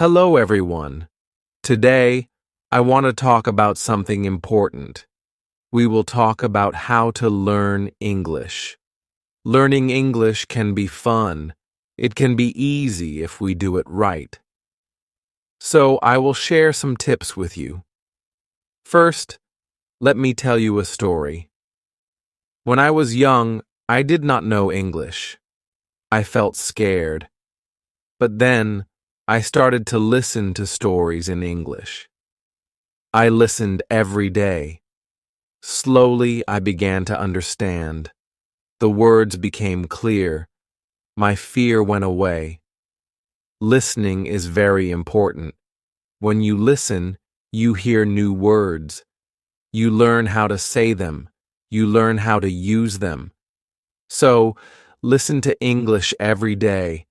Hello, everyone. Today, I want to talk about something important. We will talk about how to learn English. Learning English can be fun. It can be easy if we do it right. So, I will share some tips with you. First, let me tell you a story. When I was young, I did not know English. I felt scared. But then, I started to listen to stories in English. I listened every day. Slowly, I began to understand. The words became clear. My fear went away. Listening is very important. When you listen, you hear new words. You learn how to say them. You learn how to use them. So, listen to English every day.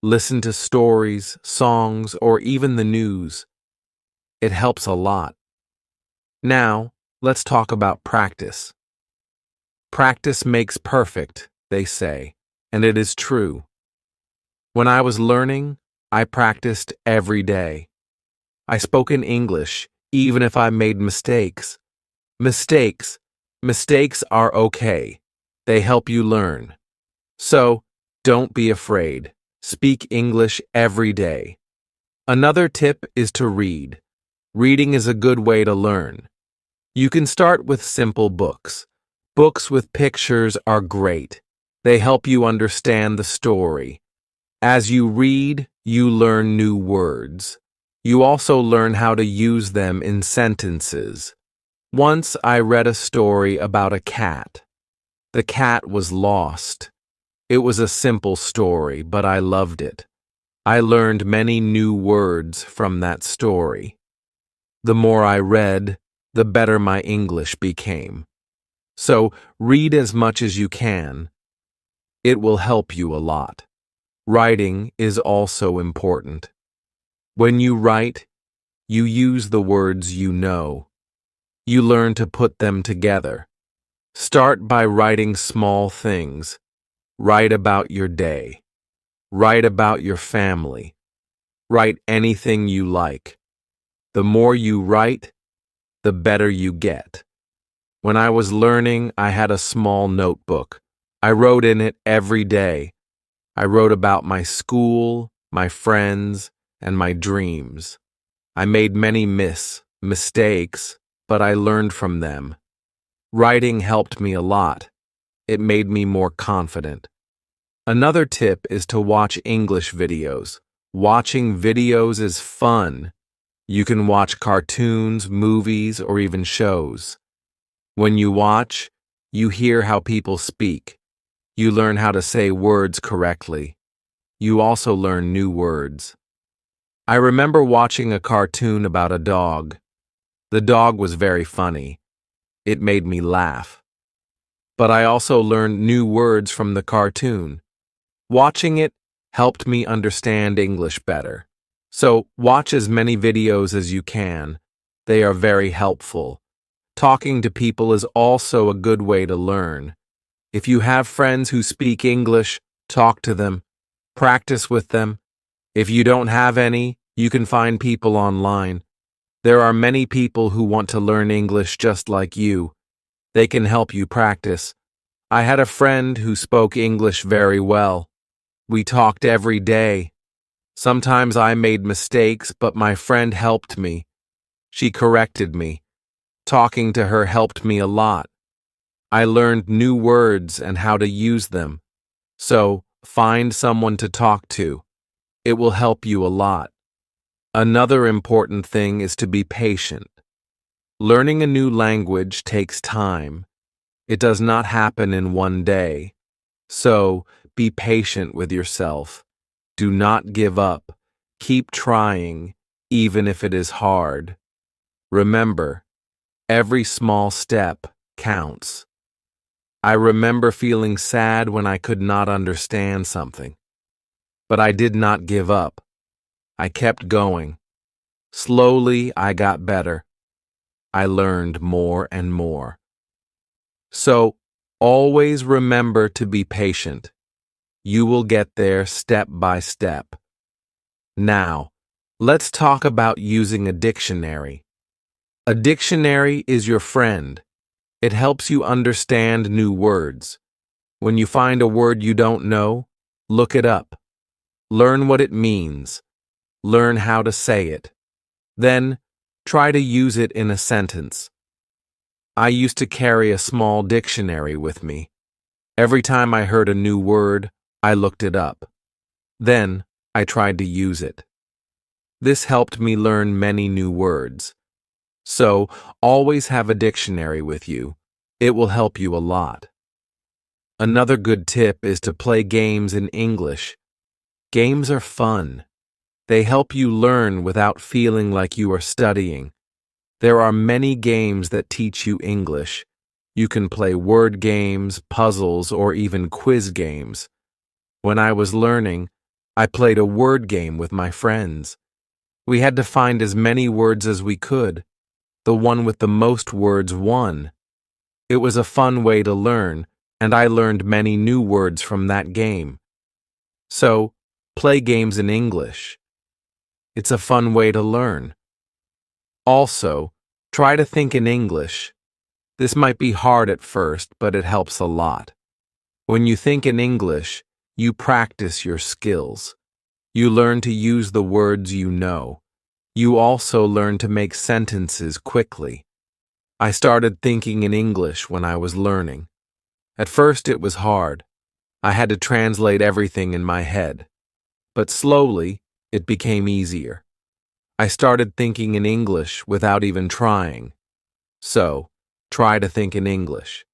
Listen to stories, songs, or even the news. It helps a lot. Now, let's talk about practice. Practice makes perfect, they say, and it is true. When I was learning, I practiced every day. I spoke in English, even if I made mistakes. Mistakes are okay. They help you learn. So, don't be afraid. Speak English every day. Another tip is to read. Reading is a good way to learn. You can start with simple books. Books with pictures are great. They help you understand the story. As you read, you learn new words. You also learn how to use them in sentences. Once I read a story about a cat. The cat was lost. It was a simple story, but I loved it. I learned many new words from that story. The more I read, the better my English became. So, read as much as you can. It will help you a lot. Writing is also important. When you write, you use the words you know. You learn to put them together. Start by writing small things. Write about your day. Write about your family. Write anything you like. The more you write, the better you get. When I was learning, I had a small notebook. I wrote in it every day. I wrote about my school, my friends, and my dreams. I made many mistakes, but I learned from them. Writing helped me a lot. It made me more confident. Another tip is to watch English videos. Watching videos is fun. You can watch cartoons, movies, or even shows. When you watch, you hear how people speak. You learn how to say words correctly. You also learn new words. I remember watching a cartoon about a dog. The dog was very funny. It made me laugh. But I also learned new words from the cartoon. Watching it helped me understand English better. So, watch as many videos as you can. They are very helpful. Talking to people is also a good way to learn. If you have friends who speak English, talk to them. Practice with them. If you don't have any, you can find people online. There are many people who want to learn English just like you. They can help you practice. I had a friend who spoke English very well. We talked every day. Sometimes I made mistakes, but my friend helped me. She corrected me. Talking to her helped me a lot. I learned new words and how to use them. So, find someone to talk to. It will help you a lot. Another important thing is to be patient. Learning a new language takes time. It does not happen in one day. So, be patient with yourself. Do not give up. Keep trying, even if it is hard. Remember, every small step counts. I remember feeling sad when I could not understand something. But I did not give up. I kept going. Slowly, I got better. I learned more and more. So, always remember to be patient. You will get there step by step. Now, Let's talk about using a dictionary. A dictionary is your friend. It helps you understand new words. When you find a word you don't know, look it up. Learn what it means. Learn how to say it. Then, try to use it in a sentence. I used to carry a small dictionary with me. Every time I heard a new word, I looked it up. Then, I tried to use it. This helped me learn many new words. So, always have a dictionary with you. It will help you a lot. Another good tip is to play games in English. Games are fun. They help you learn without feeling like you are studying. There are many games that teach you English. You can play word games, puzzles, or even quiz games. When I was learning, I played a word game with my friends. We had to find as many words as we could. The one with the most words won. It was a fun way to learn, and I learned many new words from that game. So, play games in English. It's a fun way to learn. Also, try to think in English. This might be hard at first, but it helps a lot. When you think in English, you practice your skills. You learn to use the words you know. You also learn to make sentences quickly. I started thinking in English when I was learning. At first it was hard. I had to translate everything in my head. But slowly, it became easier. I started thinking in English without even trying. So, try to think in English.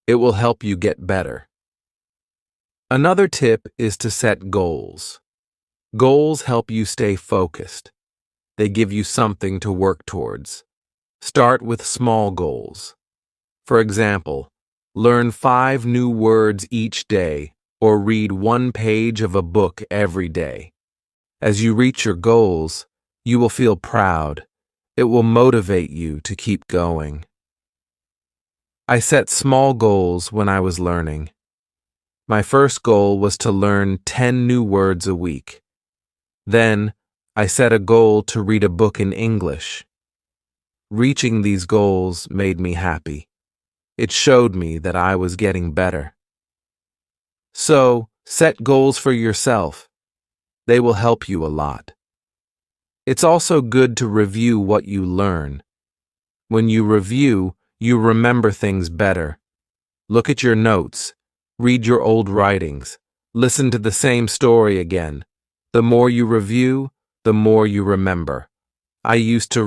It will help you get better. Another tip is to set goals. Goals help you stay focused. They give you something to work towards. Start with small goals. For example, learn 5 new words each day or read 1 page of a book every day. As you reach your goals, you will feel proud. It will motivate you to keep going. I set small goals when I was learning. My first goal was to learn 10 new words a week. Then, I set a goal to read a book in English. Reaching these goals made me happy. It showed me that I was getting better. So, set goals for yourself. They will help you a lot. It's also good to review what you learn. When you review, you remember things better. Look at your notes. Read your old writings. Listen to the same story again. The more you review, the more you remember. I used to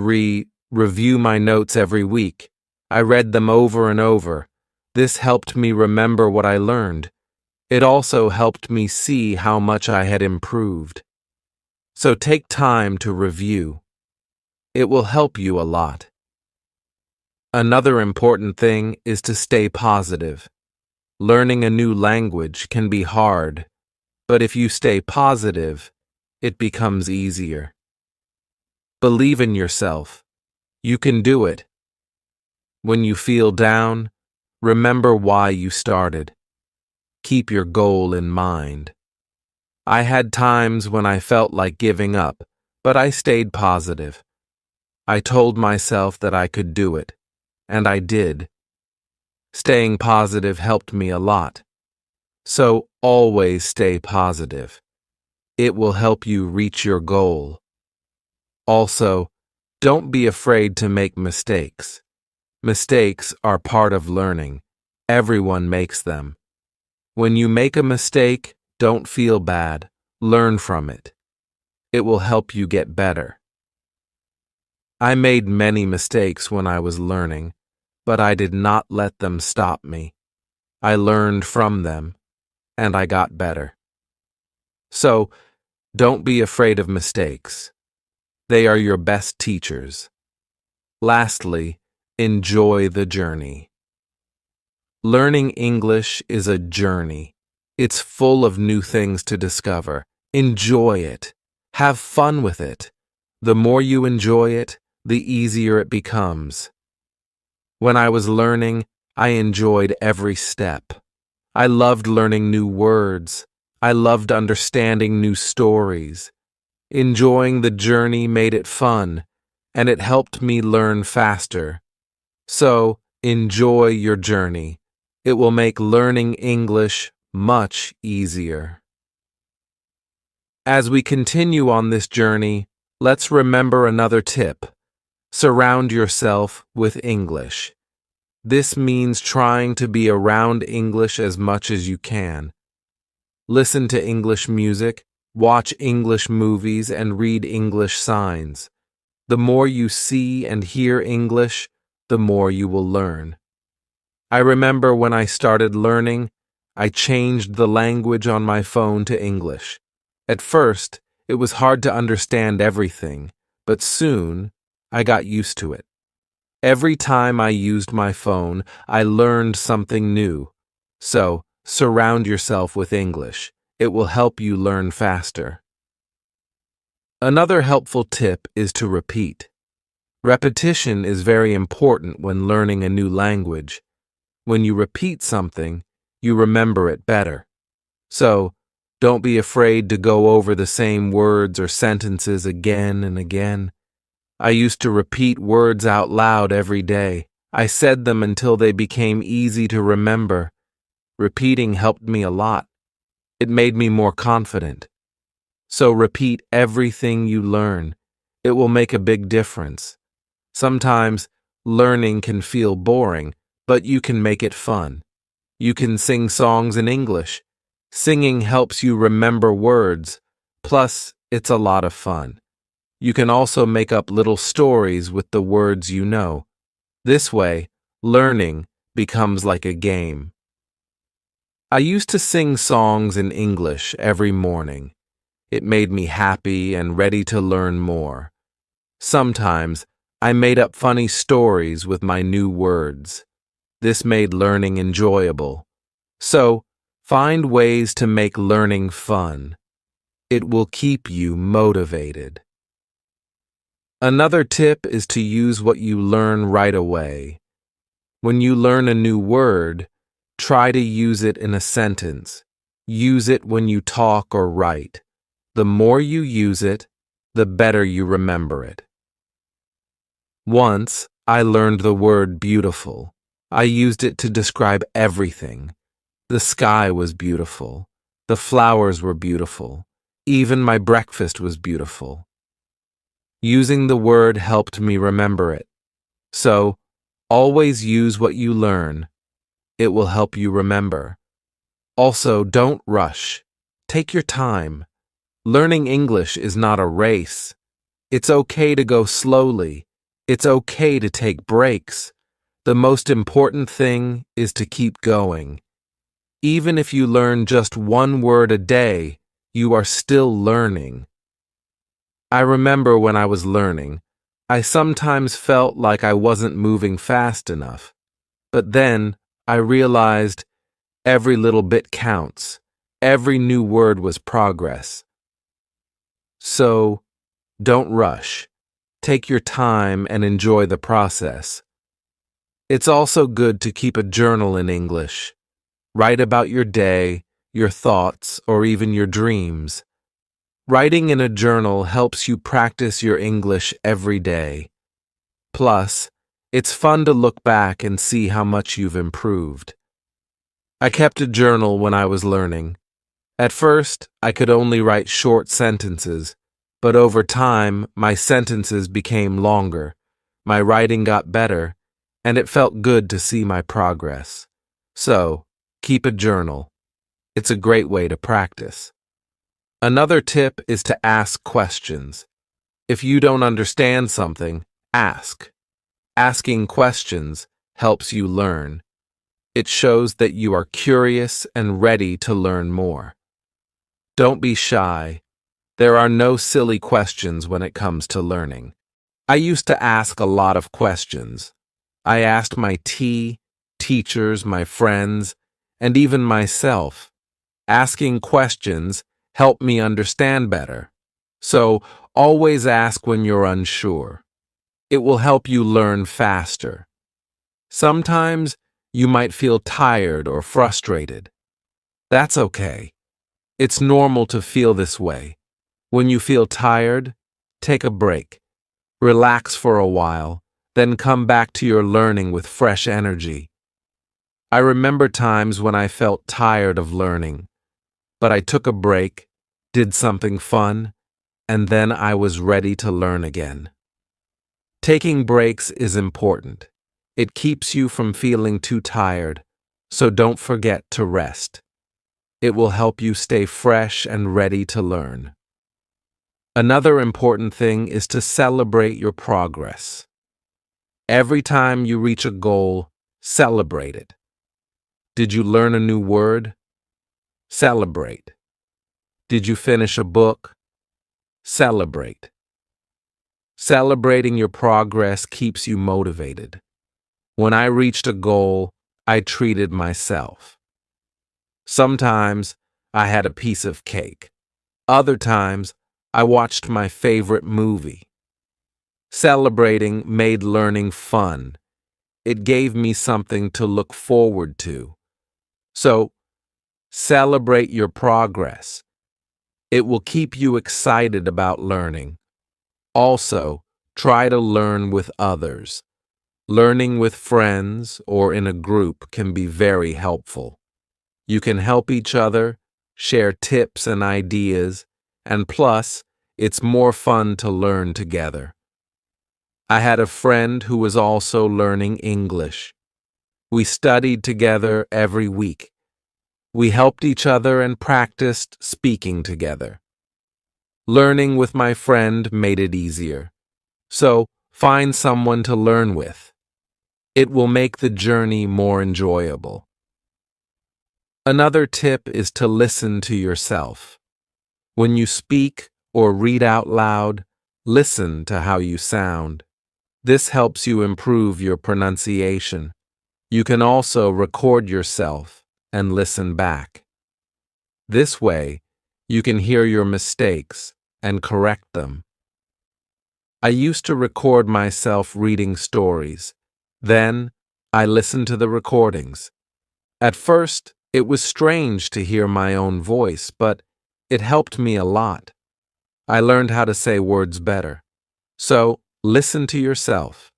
review my notes every week. I read them over and over. This helped me remember what I learned. It also helped me see how much I had improved. So take time to review. It will help you a lot. Another important thing is to stay positive. Learning a new language can be hard, but if you stay positive, it becomes easier. Believe in yourself. You can do it. When you feel down, remember why you started. Keep your goal in mind. I had times when I felt like giving up, but I stayed positive. I told myself that I could do it, and I did. Staying positive helped me a lot. So always stay positive. It will help you reach your goal. Also, don't be afraid to make mistakes. Mistakes are part of learning. Everyone makes them. When you make a mistake, don't feel bad. Learn from it. It will help you get better. I made many mistakes when I was learning, but I did not let them stop me. I learned from them, and I got better. So, don't be afraid of mistakes. They are your best teachers. Lastly, enjoy the journey. Learning English is a journey. It's full of new things to discover. Enjoy it. Have fun with it. The more you enjoy it, the easier it becomes. When I was learning, I enjoyed every step. I loved learning new words. I loved understanding new stories. Enjoying the journey made it fun, and it helped me learn faster. So, enjoy your journey. It will make learning English much easier. As we continue on this journey, let's remember another tip. Surround yourself with English. This means trying to be around English as much as you can. Listen to English music, watch English movies, and read English signs. The more you see and hear English, the more you will learn. I remember when I started learning, I changed the language on my phone to English. At first, it was hard to understand everything, but soon, I got used to it. Every time I used my phone, I learned something new. So, surround yourself with English. It will help you learn faster. Another helpful tip is to repeat. Repetition is very important when learning a new language. When you repeat something, you remember it better. So, don't be afraid to go over the same words or sentences again and again. I used to repeat words out loud every day. I said them until they became easy to remember. Repeating helped me a lot. It made me more confident. So repeat everything you learn. It will make a big difference. Sometimes learning can feel boring, but you can make it fun. You can sing songs in English. Singing helps you remember words. Plus, it's a lot of fun. You can also make up little stories with the words you know. This way, learning becomes like a game. I used to sing songs in English every morning. It made me happy and ready to learn more. Sometimes, I made up funny stories with my new words. This made learning enjoyable. So, find ways to make learning fun. It will keep you motivated. Another tip is to use what you learn right away. When you learn a new word, try to use it in a sentence. Use it when you talk or write. The more you use it, the better you remember it. Once, I learned the word beautiful. I used it to describe everything. The sky was beautiful. The flowers were beautiful. Even my breakfast was beautiful. Using the word helped me remember it. So, always use what you learn. It will help you remember. Also, don't rush. Take your time. Learning English is not a race. It's okay to go slowly. It's okay to take breaks. The most important thing is to keep going. Even if you learn just one word a day, you are still learning. I remember when I was learning, I sometimes felt like I wasn't moving fast enough. But then I realized every little bit counts. Every new word was progress. So, don't rush. Take your time and enjoy the process. It's also good to keep a journal in English. Write about your day, your thoughts, or even your dreams. Writing in a journal helps you practice your English every day. Plus, it's fun to look back and see how much you've improved. I kept a journal when I was learning. At first, I could only write short sentences, but over time, my sentences became longer. My writing got better, and it felt good to see my progress. So, keep a journal. It's a great way to practice. Another tip is to ask questions. If you don't understand something, ask. Asking questions helps you learn. It shows that you are curious and ready to learn more. Don't be shy. There are no silly questions when it comes to learning. I used to ask a lot of questions. I asked my teachers, my friends, and even myself. Asking questions helped me understand better. So, always ask when you're unsure. It will help you learn faster. Sometimes, you might feel tired or frustrated. That's okay. It's normal to feel this way. When you feel tired, take a break. Relax for a while, then come back to your learning with fresh energy. I remember times when I felt tired of learning, but I took a break, did something fun, and then I was ready to learn again. Taking breaks is important. It keeps you from feeling too tired, so don't forget to rest. It will help you stay fresh and ready to learn. Another important thing is to celebrate your progress. Every time you reach a goal, celebrate it. Did you learn a new word? Celebrate. Did you finish a book? Celebrate. Celebrating your progress keeps you motivated. When I reached a goal, I treated myself. Sometimes I had a piece of cake. Other times I watched my favorite movie. Celebrating made learning fun. It gave me something to look forward to. So, celebrate your progress. It will keep you excited about learning. Also, try to learn with others. Learning with friends or in a group can be very helpful. You can help each other, share tips and ideas, and plus, it's more fun to learn together. I had a friend who was also learning English. We studied together every week. We helped each other and practiced speaking together. Learning with my friend made it easier. So, find someone to learn with. It will make the journey more enjoyable. Another tip is to listen to yourself. When you speak or read out loud, listen to how you sound. This helps you improve your pronunciation. You can also record yourself and listen back. This way, you can hear your mistakes and correct them. I used to record myself reading stories. Then, I listened to the recordings. At first, it was strange to hear my own voice, but it helped me a lot. I learned how to say words better. So, listen to yourself.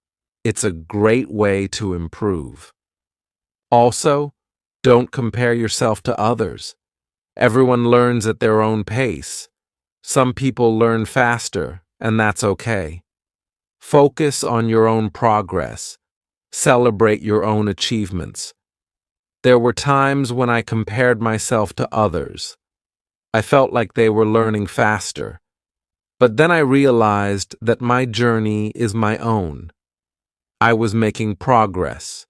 It's a great way to improve. Also, don't compare yourself to others. Everyone learns at their own pace. Some people learn faster, and that's okay. Focus on your own progress. Celebrate your own achievements. There were times when I compared myself to others. I felt like they were learning faster. But then I realized that my journey is my own. I was making progress,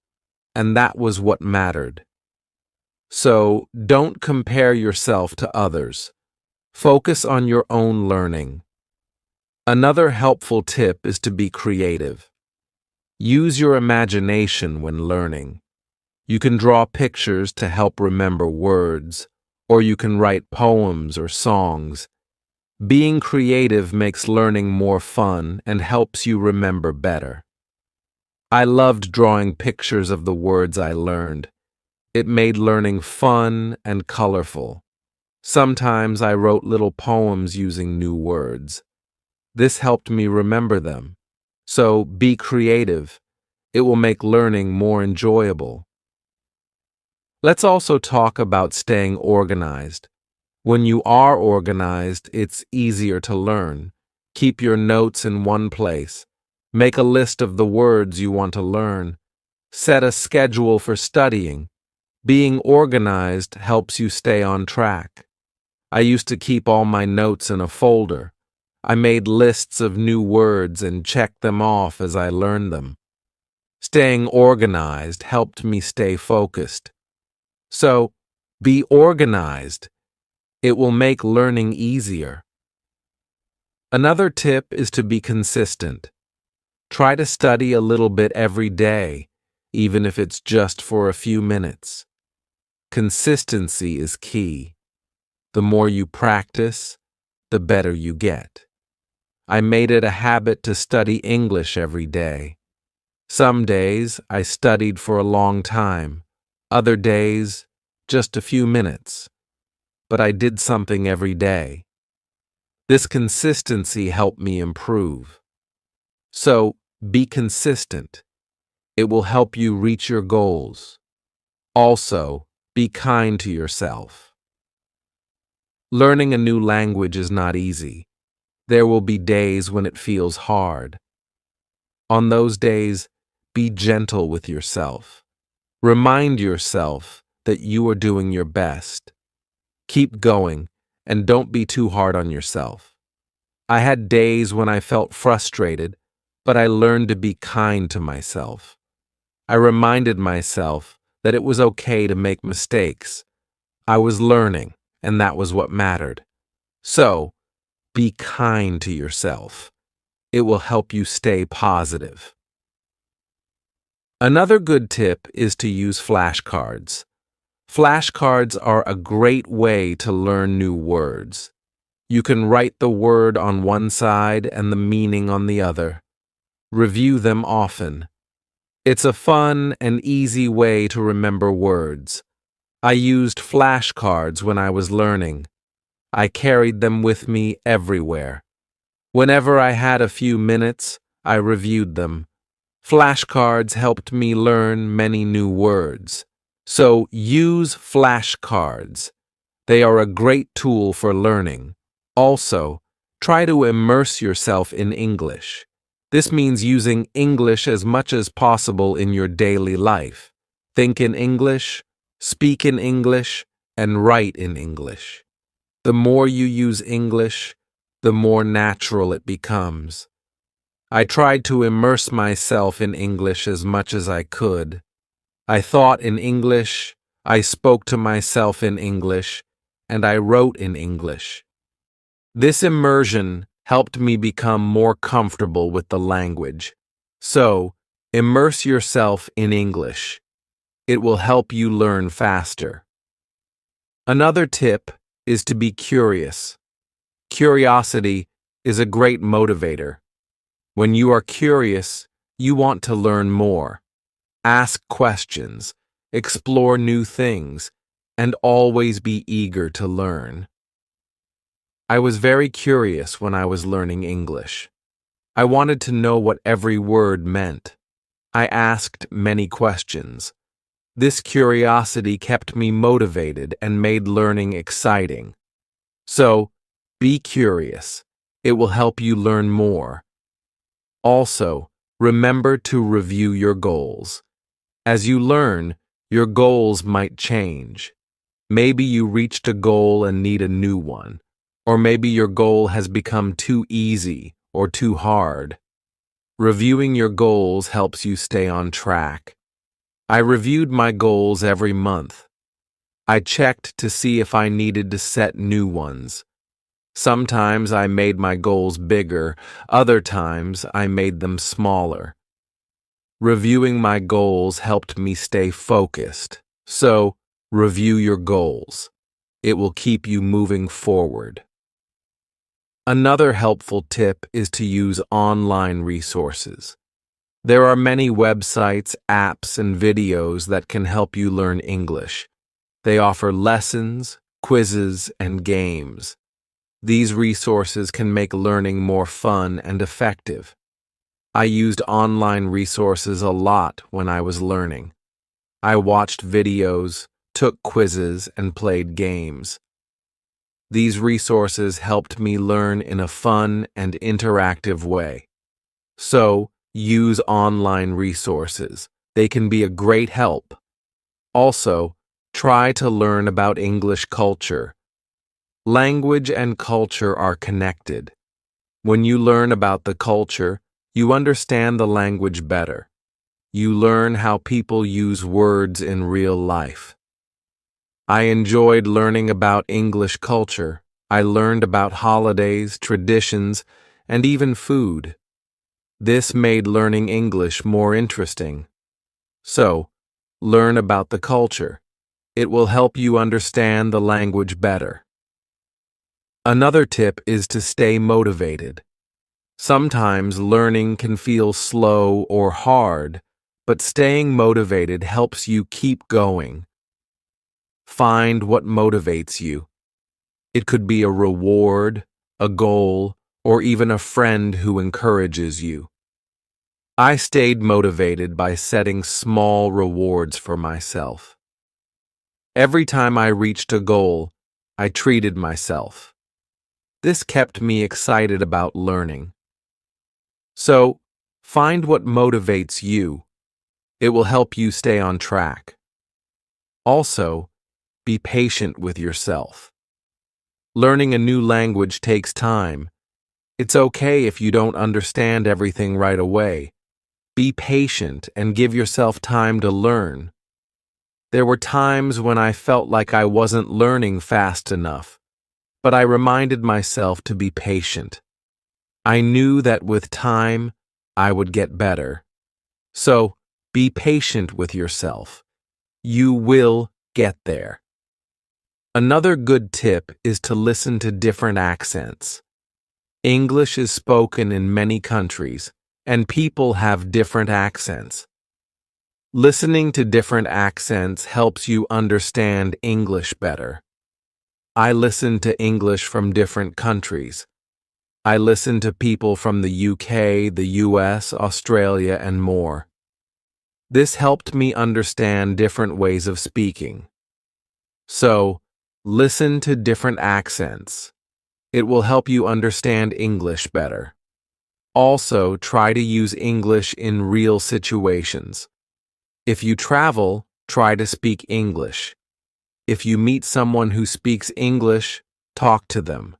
and that was what mattered. So, don't compare yourself to others. Focus on your own learning. Another helpful tip is to be creative. Use your imagination when learning. You can draw pictures to help remember words, or you can write poems or songs. Being creative makes learning more fun and helps you remember better. I loved drawing pictures of the words I learned. It made learning fun and colorful. Sometimes I wrote little poems using new words. This helped me remember them. So be creative. It will make learning more enjoyable. Let's also talk about staying organized. When you are organized, it's easier to learn. Keep your notes in one place. Make a list of the words you want to learn. Set a schedule for studying. Being organized helps you stay on track. I used to keep all my notes in a folder. I made lists of new words and checked them off as I learned them. Staying organized helped me stay focused. So, be organized. It will make learning easier. Another tip is to be consistent. Try to study a little bit every day, even if it's just for a few minutes. Consistency is key. The more you practice, the better you get. I made it a habit to study English every day. Some days I studied for a long time. Other days, just a few minutes. But I did something every day. This consistency helped me improve. So, be consistent. It will help you reach your goals. Also, be kind to yourself. Learning a new language is not easy. There will be days when it feels hard. On those days, be gentle with yourself. Remind yourself that you are doing your best. Keep going and don't be too hard on yourself. I had days when I felt frustrated, but I learned to be kind to myself. I reminded myself that it was okay to make mistakes. I was learning, and that was what mattered. So, be kind to yourself. It will help you stay positive. Another good tip is to use flashcards. Flashcards are a great way to learn new words. You can write the word on one side and the meaning on the other. Review them often. It's a fun and easy way to remember words. I used flashcards when I was learning. I carried them with me everywhere. Whenever I had a few minutes, I reviewed them. Flashcards helped me learn many new words. So use flashcards. They are a great tool for learning. Also, try to immerse yourself in English. This means using English as much as possible in your daily life. Think in English, speak in English, and write in English. The more you use English, the more natural it becomes. I tried to immerse myself in English as much as I could. I thought in English, I spoke to myself in English, and I wrote in English. This immersion helped me become more comfortable with the language. So, immerse yourself in English. It will help you learn faster. Another tip is to be curious. Curiosity is a great motivator. When you are curious, you want to learn more. Ask questions, explore new things, and always be eager to learn. I was very curious when I was learning English. I wanted to know what every word meant. I asked many questions. This curiosity kept me motivated and made learning exciting. So, be curious. It will help you learn more. Also, remember to review your goals. As you learn, your goals might change. Maybe you reached a goal and need a new one. Or maybe your goal has become too easy or too hard. Reviewing your goals helps you stay on track. I reviewed my goals every month. I checked to see if I needed to set new ones. Sometimes I made my goals bigger, other times I made them smaller. Reviewing my goals helped me stay focused. So, review your goals. It will keep you moving forward. Another helpful tip is to use online resources. There are many websites, apps, and videos that can help you learn English. They offer lessons, quizzes, and games. These resources can make learning more fun and effective. I used online resources a lot when I was learning. I watched videos, took quizzes, and played games. These resources helped me learn in a fun and interactive way. So, use online resources. They can be a great help. Also, try to learn about English culture. Language and culture are connected. When you learn about the culture, you understand the language better. You learn how people use words in real life. I enjoyed learning about English culture. I learned about holidays, traditions, and even food. This made learning English more interesting. So, learn about the culture. It will help you understand the language better. Another tip is to stay motivated. Sometimes learning can feel slow or hard, but staying motivated helps you keep going. Find what motivates you. It could be a reward, a goal, or even a friend who encourages you. I stayed motivated by setting small rewards for myself. Every time I reached a goal, I treated myself. This kept me excited about learning. So, find what motivates you. It will help you stay on track. Also, be patient with yourself. Learning a new language takes time. It's okay if you don't understand everything right away. Be patient and give yourself time to learn. There were times when I felt like I wasn't learning fast enough, but I reminded myself to be patient. I knew that with time, I would get better. So, be patient with yourself. You will get there. Another good tip is to listen to different accents. English is spoken in many countries, and people have different accents. Listening to different accents helps you understand English better. I listen to English from different countries. I listen to people from the UK, the US, Australia, and more. This helped me understand different ways of speaking. So, listen to different accents. It will help you understand English better. Also, try to use English in real situations. If you travel, try to speak English. If you meet someone who speaks English, talk to them.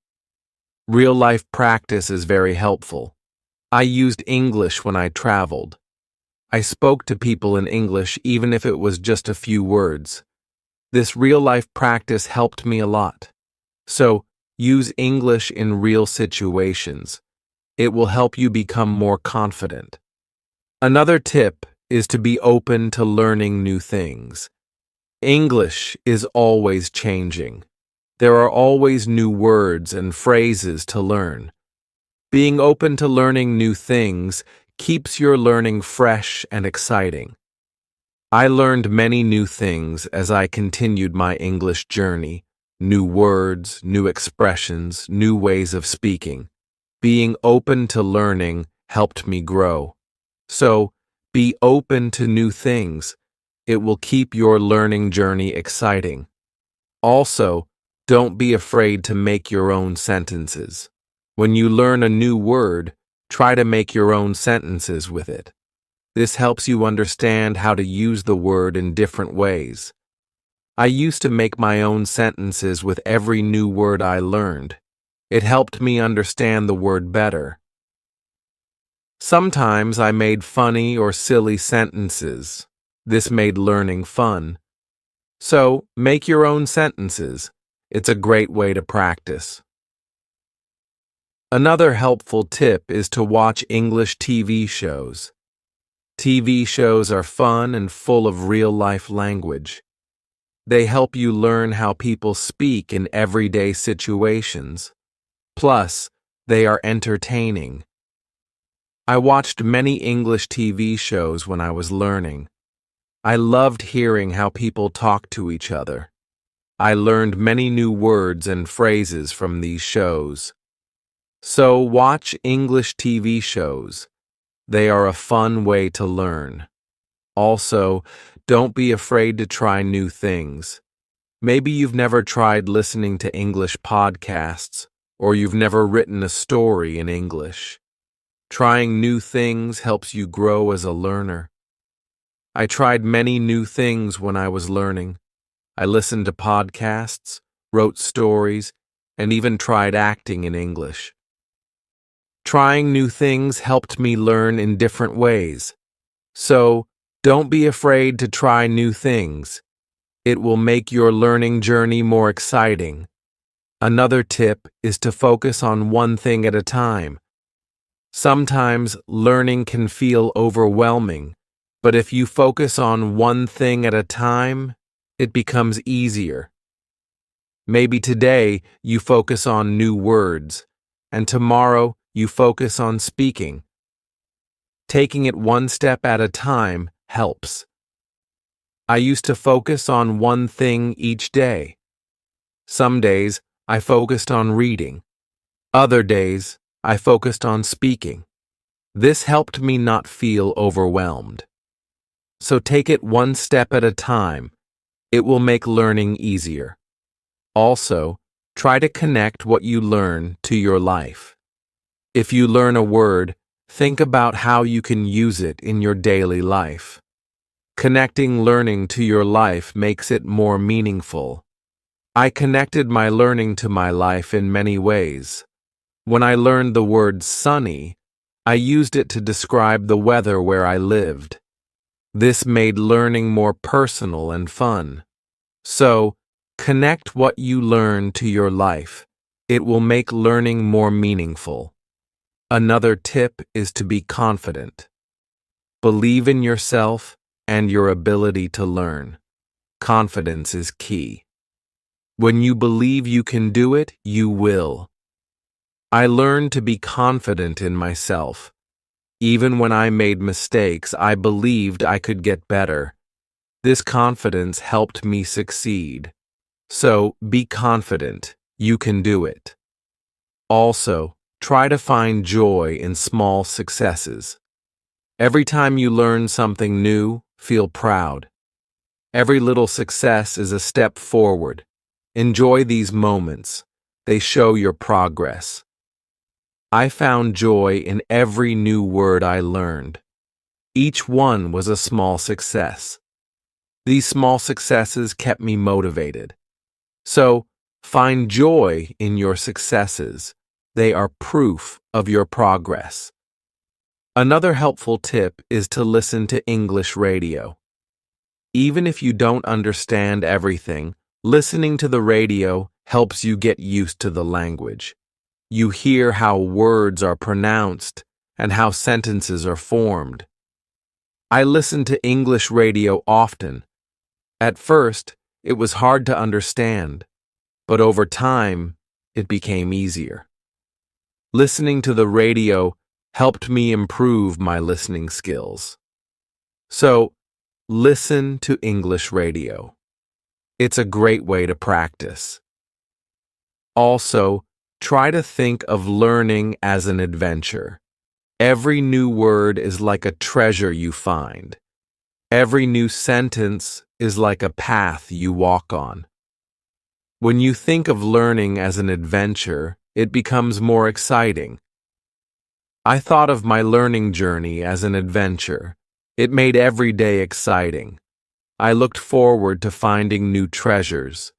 Real-life practice is very helpful. I used English when I traveled. I spoke to people in English even if it was just a few words. This real-life practice helped me a lot. So, use English in real situations. It will help you become more confident. Another tip is to be open to learning new things. English is always changing. There are always new words and phrases to learn. Being open to learning new things keeps your learning fresh and exciting. I learned many new things as I continued my English journey. New words, new expressions, new ways of speaking. Being open to learning helped me grow. So, be open to new things. It will keep your learning journey exciting. Also, don't be afraid to make your own sentences. When you learn a new word, try to make your own sentences with it. This helps you understand how to use the word in different ways. I used to make my own sentences with every new word I learned. It helped me understand the word better. Sometimes I made funny or silly sentences. This made learning fun. So, make your own sentences. It's a great way to practice. Another helpful tip is to watch English TV shows. TV shows are fun and full of real-life language. They help you learn how people speak in everyday situations. Plus, they are entertaining. I watched many English TV shows when I was learning. I loved hearing how people talk to each other. I learned many new words and phrases from these shows. So watch English TV shows. They are a fun way to learn. Also, don't be afraid to try new things. Maybe you've never tried listening to English podcasts, or you've never written a story in English. Trying new things helps you grow as a learner. I tried many new things when I was learning. I listened to podcasts, wrote stories, and even tried acting in English. Trying new things helped me learn in different ways. So, don't be afraid to try new things. It will make your learning journey more exciting. Another tip is to focus on one thing at a time. Sometimes learning can feel overwhelming, but if you focus on one thing at a time, it becomes easier. Maybe today you focus on new words, and tomorrow you focus on speaking. Taking it one step at a time helps. I used to focus on one thing each day. Some days I focused on reading. Other days, I focused on speaking. This helped me not feel overwhelmed. So take it one step at a time. It will make learning easier. Also, try to connect what you learn to your life. If you learn a word, think about how you can use it in your daily life. Connecting learning to your life makes it more meaningful. I connected my learning to my life in many ways. When I learned the word sunny, I used it to describe the weather where I lived. This made learning more personal and fun. So, connect what you learn to your life. It will make learning more meaningful. Another tip is to be confident. Believe in yourself and your ability to learn. Confidence is key. When you believe you can do it, you will. I learned to be confident in myself. Even when I made mistakes, I believed I could get better. This confidence helped me succeed. So, be confident. You can do it. Also, try to find joy in small successes. Every time you learn something new, feel proud. Every little success is a step forward. Enjoy these moments. They show your progress. I found joy in every new word I learned. Each one was a small success. These small successes kept me motivated. So, find joy in your successes. They are proof of your progress. Another helpful tip is to listen to English radio. Even if you don't understand everything, listening to the radio helps you get used to the language. You hear how words are pronounced and how sentences are formed. I listen to English radio often. At first, it was hard to understand, but over time, it became easier. Listening to the radio helped me improve my listening skills. So, listen to English radio. It's a great way to practice. Also, try to think of learning as an adventure. Every new word is like a treasure you find. Every new sentence is like a path you walk on. When you think of learning as an adventure, it becomes more exciting. I thought of my learning journey as an adventure. It made every day exciting. I looked forward to finding new treasures.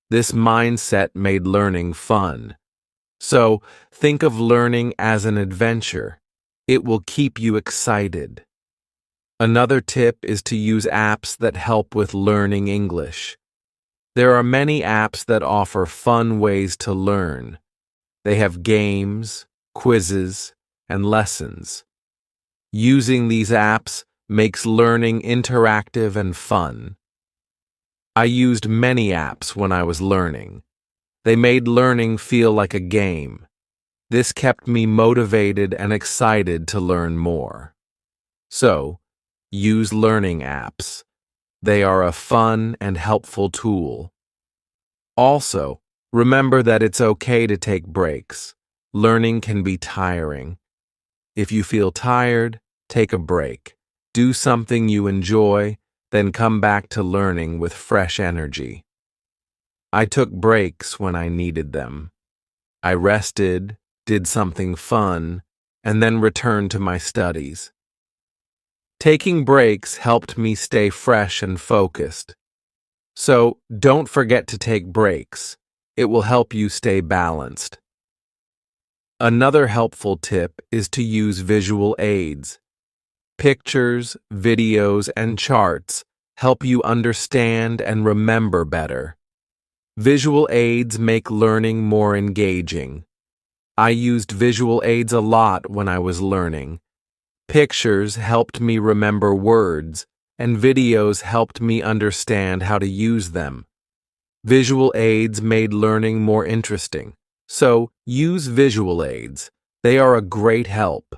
This mindset made learning fun. So, think of learning as an adventure. It will keep you excited. Another tip is to use apps that help with learning English. There are many apps that offer fun ways to learn. They have games, quizzes, and lessons. Using these apps makes learning interactive and fun. I used many apps when I was learning. They made learning feel like a game. This kept me motivated and excited to learn more. So, use learning apps. They are a fun and helpful tool. Also, remember that it's okay to take breaks. Learning can be tiring. If you feel tired, take a break. Do something you enjoy, then come back to learning with fresh energy. I took breaks when I needed them. I rested, did something fun, and then returned to my studies. Taking breaks helped me stay fresh and focused. So, don't forget to take breaks. It will help you stay balanced. Another helpful tip is to use visual aids. Pictures, videos, and charts help you understand and remember better. Visual aids make learning more engaging. I used visual aids a lot when I was learning. Pictures helped me remember words, and videos helped me understand how to use them. Visual aids made learning more interesting, so use visual aids. They are a great help.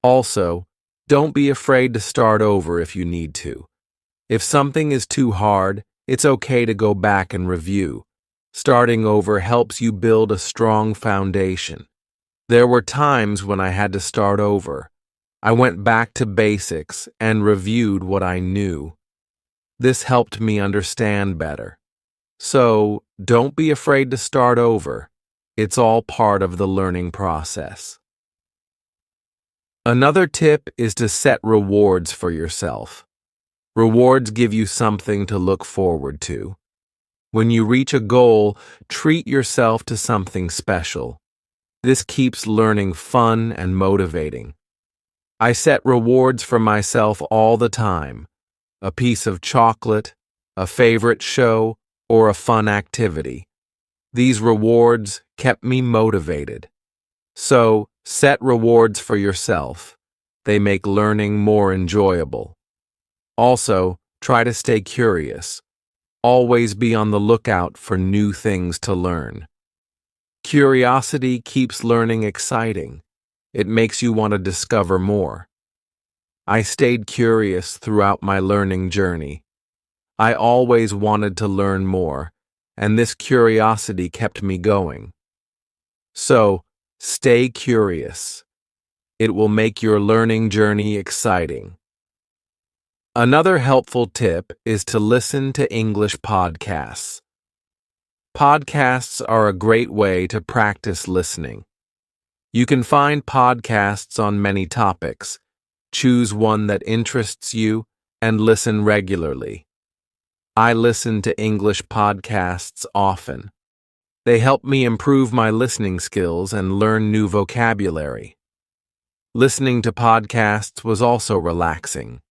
Also, don't be afraid to start over if you need to. If something is too hard, it's okay to go back and review. Starting over helps you build a strong foundation. There were times when I had to start over. I went back to basics and reviewed what I knew. This helped me understand better. So, don't be afraid to start over. It's all part of the learning process. Another tip is to set rewards for yourself. Rewards give you something to look forward to. When you reach a goal, treat yourself to something special. This keeps learning fun and motivating. I set rewards for myself all the time. A piece of chocolate, a favorite show, or a fun activity. These rewards kept me motivated. So, set rewards for yourself. They make learning more enjoyable. Also, try to stay curious. Always be on the lookout for new things to learn. Curiosity keeps learning exciting. It makes you want to discover more. I stayed curious throughout my learning journey. I always wanted to learn more, and this curiosity kept me going. So, stay curious. It will make your learning journey exciting. Another helpful tip is to listen to English podcasts. Podcasts are a great way to practice listening. You can find podcasts on many topics. Choose one that interests you and listen regularly. I listen to English podcasts often. They help me improve my listening skills and learn new vocabulary. Listening to podcasts was also relaxing.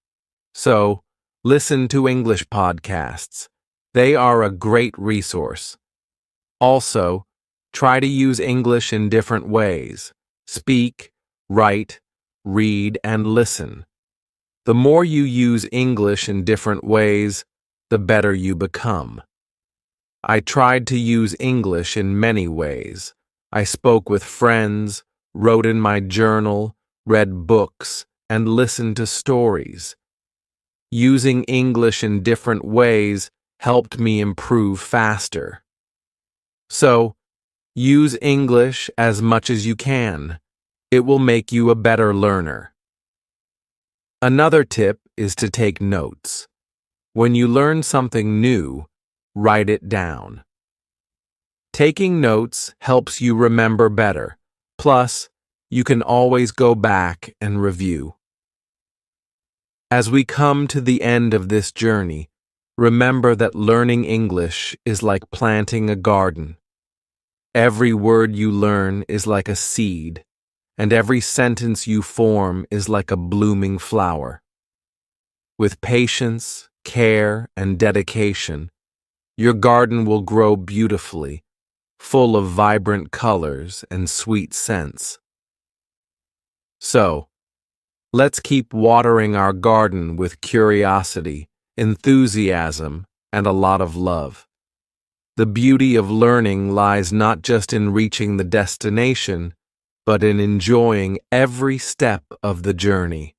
So, listen to English podcasts. They are a great resource. Also, try to use English in different ways. Speak, write, read, and listen. The more you use English in different ways, the better you become. I tried to use English in many ways. I spoke with friends, wrote in my journal, read books, and listened to stories. Using English in different ways helped me improve faster. So, use English as much as you can. It will make you a better learner. Another tip is to take notes. When you learn something new, write it down. Taking notes helps you remember better. Plus, you can always go back and review. As we come to the end of this journey, remember that learning English is like planting a garden. Every word you learn is like a seed, and every sentence you form is like a blooming flower. With patience, care, and dedication, your garden will grow beautifully, full of vibrant colors and sweet scents. So, let's keep watering our garden with curiosity, enthusiasm, and a lot of love. The beauty of learning lies not just in reaching the destination, but in enjoying every step of the journey.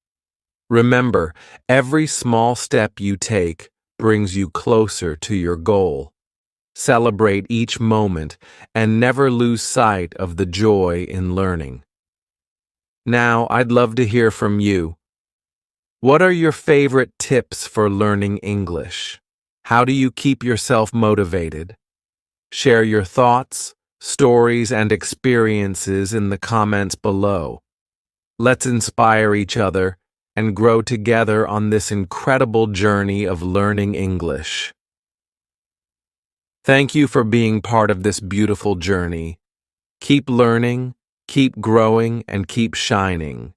Remember, every small step you take brings you closer to your goal. Celebrate each moment and never lose sight of the joy in learning. Now, I'd love to hear from you. What are your favorite tips for learning English? How do you keep yourself motivated? Share your thoughts, stories, and experiences in the comments below. Let's inspire each other and grow together on this incredible journey of learning English. Thank you for being part of this beautiful journey. Keep learning, keep growing, and keep shining.